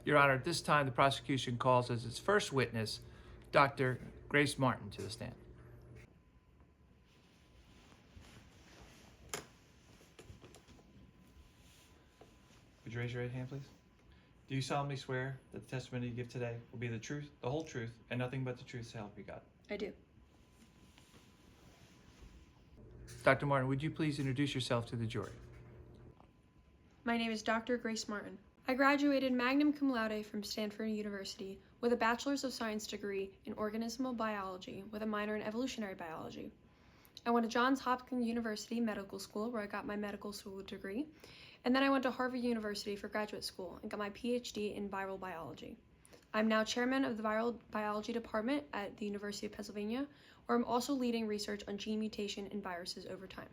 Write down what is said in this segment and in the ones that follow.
Your Honor, at this time, the prosecution calls as its first witness, Dr. Grace Martin, to the stand. Would you raise your right hand, please? Do you solemnly swear that the testimony you give today will be the truth, the whole truth, and nothing but the truth so help you God? I do. Dr. Martin, would you please introduce yourself to the jury? My name is Dr. Grace Martin. I graduated magna cum laude from Stanford University with a Bachelor's of Science degree in organismal biology with a minor in evolutionary biology. I went to Johns Hopkins University Medical School where I got my medical school degree, and then I went to Harvard University for graduate school and got my PhD in viral biology. I'm now chairman of the viral biology department at the University of Pennsylvania, where I'm also leading research on gene mutation in viruses over time.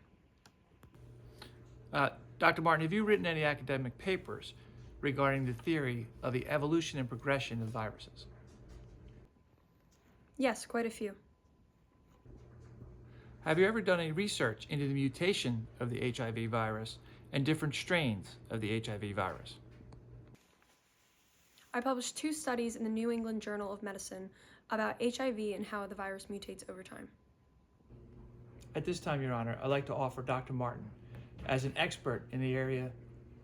Dr. Martin, have you written any academic papers regarding the theory of the evolution and progression of viruses? Yes, quite a few. Have you ever done any research into the mutation of the HIV virus and different strains of the HIV virus? I published 2 studies in the New England Journal of Medicine about HIV and how the virus mutates over time. At this time, Your Honor, I'd like to offer Dr. Martin as an expert in the area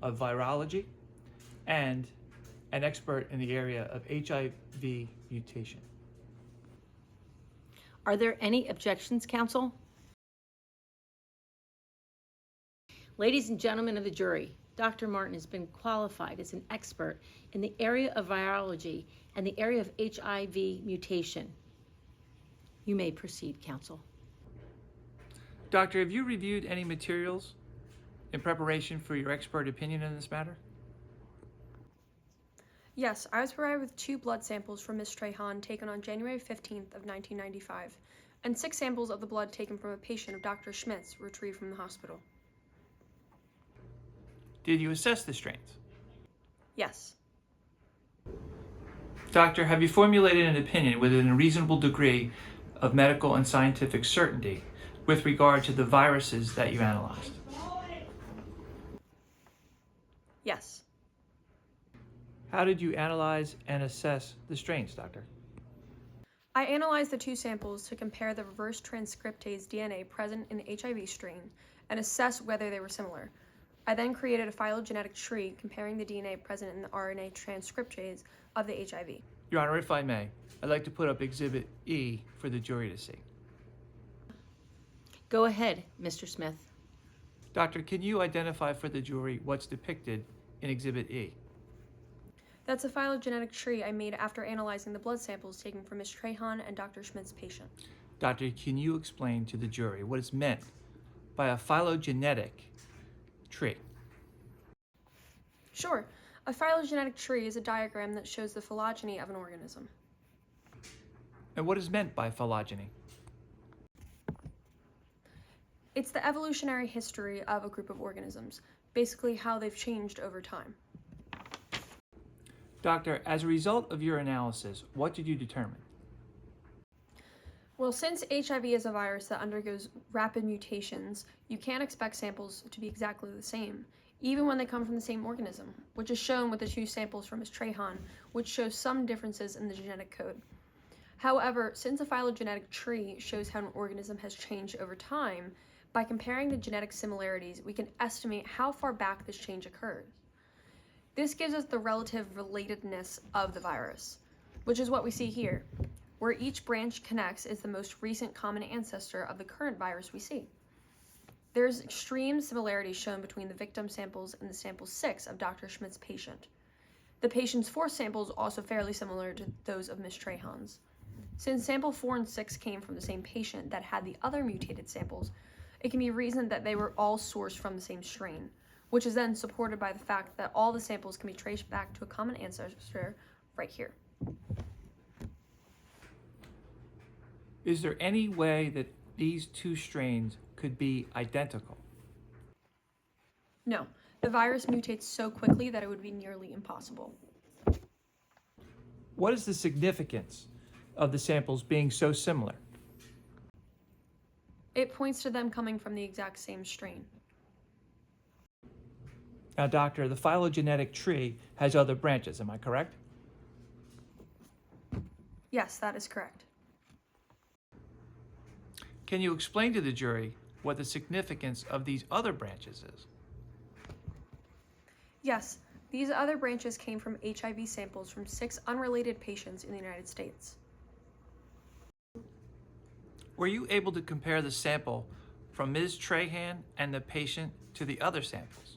of virology and an expert in the area of HIV mutation. Are there any objections, counsel? Ladies and gentlemen of the jury, Dr. Martin has been qualified as an expert in the area of virology and the area of HIV mutation. You may proceed, counsel. Doctor, have you reviewed any materials in preparation for your expert opinion in this matter? Yes, I was provided with 2 blood samples from Ms. Trahan taken on January 15th of 1995, and 6 samples of the blood taken from a patient of Dr. Schmidt's retrieved from the hospital. Did you assess the strains? Yes. Doctor, have you formulated an opinion within a reasonable degree of medical and scientific certainty with regard to the viruses that you analyzed? Yes. How did you analyze and assess the strains, Doctor? I analyzed the 2 samples to compare the reverse transcriptase DNA present in the HIV strain and assess whether they were similar. I then created a phylogenetic tree comparing the DNA present in the RNA transcriptase of the HIV. Your Honor, if I may, I'd like to put up Exhibit E for the jury to see. Go ahead, Mr. Smith. Doctor, can you identify for the jury what's depicted in Exhibit E? That's a phylogenetic tree I made after analyzing the blood samples taken from Ms. Trahan and Dr. Schmidt's patient. Doctor, can you explain to the jury what is meant by a phylogenetic tree? Sure. A phylogenetic tree is a diagram that shows the phylogeny of an organism. And what is meant by phylogeny? It's the evolutionary history of a group of organisms, basically how they've changed over time. Doctor, as a result of your analysis, what did you determine? Well, since HIV is a virus that undergoes rapid mutations, you can't expect samples to be exactly the same, even when they come from the same organism, which is shown with the 2 samples from Ms. Trahan, which shows some differences in the genetic code. However, since a phylogenetic tree shows how an organism has changed over time, by comparing the genetic similarities, we can estimate how far back this change occurs. This gives us the relative relatedness of the virus, which is what we see here, where each branch connects is the most recent common ancestor of the current virus we see. There's extreme similarities shown between the victim samples and the sample 6 of Dr. Schmidt's patient. The patient's 4 samples are also fairly similar to those of Ms. Trahan's. Since sample 4 and 6 came from the same patient that had the other mutated samples, it can be reasoned that they were all sourced from the same strain, which is then supported by the fact that all the samples can be traced back to a common ancestor right here. Is there any way that these 2 strains could be identical? No, the virus mutates so quickly that it would be nearly impossible. What is the significance of the samples being so similar? It points to them coming from the exact same strain. Now, doctor, the phylogenetic tree has other branches, am I correct? Yes, that is correct. Can you explain to the jury what the significance of these other branches is? Yes, these other branches came from HIV samples from 6 unrelated patients in the United States. Were you able to compare the sample from Ms. Trahan and the patient to the other samples?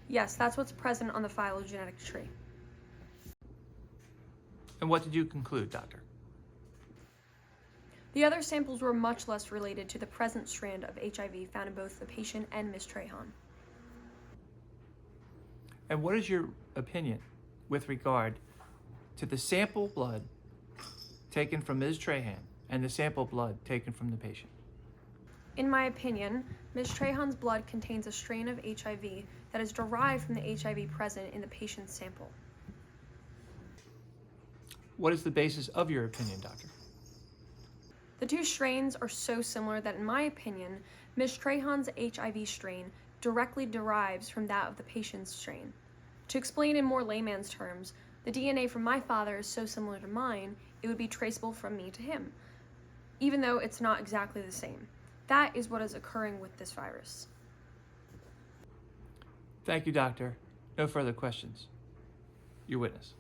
Yes, that's what's present on the phylogenetic tree. And what did you conclude, doctor? The other samples were much less related to the present strand of HIV found in both the patient and Ms. Trahan. And what is your opinion with regard to the sample blood taken from Ms. Trahan and the sample blood taken from the patient? In my opinion, Ms. Trahan's blood contains a strain of HIV that is derived from the HIV present in the patient's sample. What is the basis of your opinion, doctor? The two strains are so similar that, in my opinion, Ms. Trahan's HIV strain directly derives from that of the patient's strain. To explain in more layman's terms, the DNA from my father is so similar to mine, it would be traceable from me to him, even though it's not exactly the same. That is what is occurring with this virus. Thank you, doctor. No further questions. Your witness.